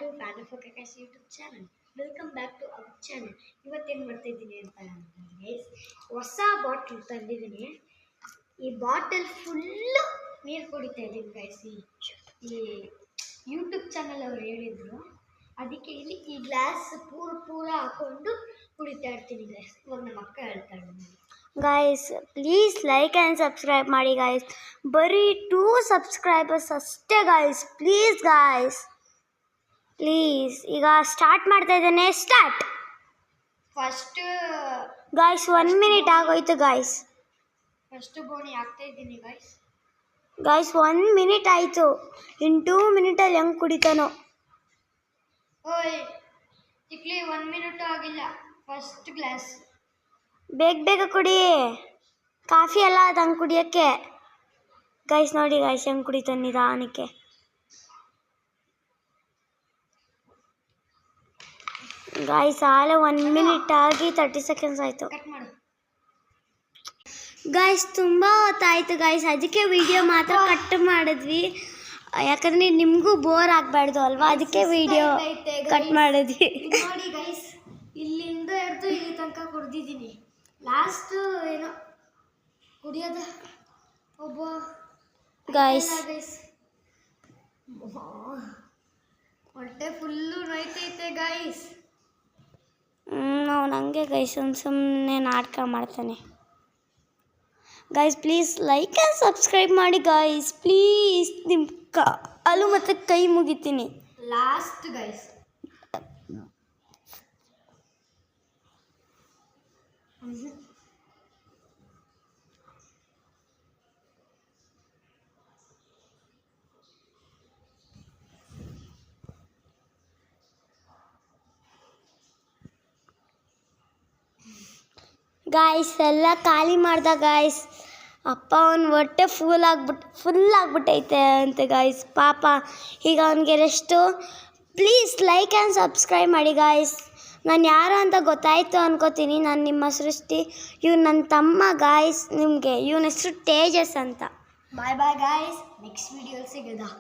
To fan of Akash YouTube channel. Welcome back to our channel. ಇವತ್ತೇನು ಮಾಡ್ತಾ ಇದ್ದೀನಿ ಅಂತ ಅಂದರೆ ಹೊಸ ಬಾಟಲ್ ತಂದಿದ್ದೀನಿ. ಈ ಬಾಟಲ್ ಫುಲ್ಲು ನೀರು ಕುಡಿತಾ ಇದ್ದೀನಿ ಗೈಸ್. ಈ ಯೂಟ್ಯೂಬ್ ಚಾನಲ್ ಅವ್ರು ಹೇಳಿದರು, ಅದಕ್ಕೆ ಇಲ್ಲಿ ಈ ಗ್ಲಾಸ್ ಪೂರ ಹಾಕೊಂಡು ಕುಡಿತಾ ಇರ್ತೀನಿ ಗೈಸ್. ಇವಾಗ ನಮ್ಮ ಅಕ್ಕ ಹೇಳ್ತಾಳೆ ನನಗೆ, guys please like and subscribe ಮಾಡಿ ಗೈಸ್. ಬರೀ 2 ಸಬ್ಸ್ಕ್ರೈಬರ್ಸ್ ಅಷ್ಟೇ ಗೈಸ್. Please guys, please. ಈಗ ಸ್ಟಾರ್ಟ್ ಮಾಡ್ತಾ ಇದ್ದೇನೆ. ಸ್ಟಾರ್ಟ್. ಫಸ್ಟ್ ಗೈಸ್ 1 ಮಿನಿಟ್ ಆಗೋಯ್ತು ಗೈಸ್. ಫಸ್ಟ್ ಬೋಣಿ ಹಾಕ್ತಾ ಇದ್ದೀನಿ ಗೈಸ್. 1 ಮಿನಿಟ್ ಆಯಿತು. ಇನ್ನು 2 ಮಿನಿಟಲ್ಲಿ ಹೆಂಗೆ ಕುಡಿತಾನೋ. ಓಯ್ ಚಿಕ್ಲಿ 1 ಮಿನಿಟ್ ಆಗಿಲ್ಲ. ಫಸ್ಟ್ ಗ್ಲಾಸ್ ಬೇಗ ಕುಡಿ. ಕಾಫಿ ಎಲ್ಲ ಅದು ಹಂಗೆ ಕುಡಿಯೋಕ್ಕೆ. ಗೈಸ್ ನೋಡಿ ಗೈಸ್ ಹೆಂಗೆ ಕುಡಿತಾನೆ ನಿಧಾನಕ್ಕೆ. ಗೈಸ್ ಆಲೆ 1 ಮಿನಿಟ್ ಆಗಿ 30 ಸೆಕೆಂಡ್ಸ್ ಆಯಿತು. ಕಟ್ ಮಾಡು ಗೈಸ್. ತುಂಬ ಹೊತ್ತಾಯಿತು ಗೈಸ್, ಅದಕ್ಕೆ ವಿಡಿಯೋ ಮಾತ್ರ ಕಟ್ ಮಾಡಿದ್ವಿ. ಯಾಕಂದರೆ ನಿಮಗೂ ಬೋರ್ ಆಗಬಾರ್ದು ಅಲ್ವಾ, ಅದಕ್ಕೆ ವಿಡಿಯೋ ಕಟ್ ಮಾಡಿದ್ವಿ. ನೋಡಿ ಗೈಸ್, ಇಲ್ಲಿಂದ ಹಿಡಿದು ಇಲ್ಲಿ ತನಕ ಕುಡ್ದಿದ್ದೀನಿ. ಲಾಸ್ಟು ಏನೋ ಕುಡಿಯೋದ ಒಬ್ಬ ಗೈಸ್. ಹೊಟ್ಟೆ ಫುಲ್ಲು ನೋಯ್ತೈತೆ ಗೈಸ್. ನಾವು ನನಗೆ ಗೈಸ್ ಸುಮ್ಮನೆ ನಾಟಕ ಮಾಡ್ತಾನೆ. Guys please like and subscribe ಮಾಡಿ ಗೈಸ್ ಪ್ಲೀಸ್. ನಿಮ್ಮ ಕಾಲು ಮತ್ತು ಕೈ ಮುಗಿತೀನಿ. Last guys. ಗಾಯ್ಸ್ ಎಲ್ಲ ಖಾಲಿ ಮಾಡ್ದ ಗಾಯ್ಸ್. ಅಪ್ಪ ಅವನ ಹೊಟ್ಟೆ ಫುಲ್ ಆಗ್ಬಿಟ್ಟೈತೆ ಅಂತೆ ಗಾಯ್ಸ್. ಪಾಪ ಈಗ ಅವನಿಗೆ rest. Please like and subscribe ಮಾಡಿ ಗಾಯ್ಸ್. ನಾನು ಯಾರು ಅಂತ ಗೊತ್ತಾಯಿತು ಅನ್ಕೋತೀನಿ. ನಾನು ನಿಮ್ಮ ಸೃಷ್ಟಿ. ಇವ್ನು ನನ್ನ ತಮ್ಮ ಗಾಯ್ಸ್. ನಿಮಗೆ ಇವನ ಹೆಸರು ತೇಜಸ್ ಅಂತ. ಬಾಯ್ ಬಾಯ್ ಗಾಯ್ಸ್. ನೆಕ್ಸ್ಟ್ ವಿಡಿಯೋಲಿ ಸಿಗೋದಾ.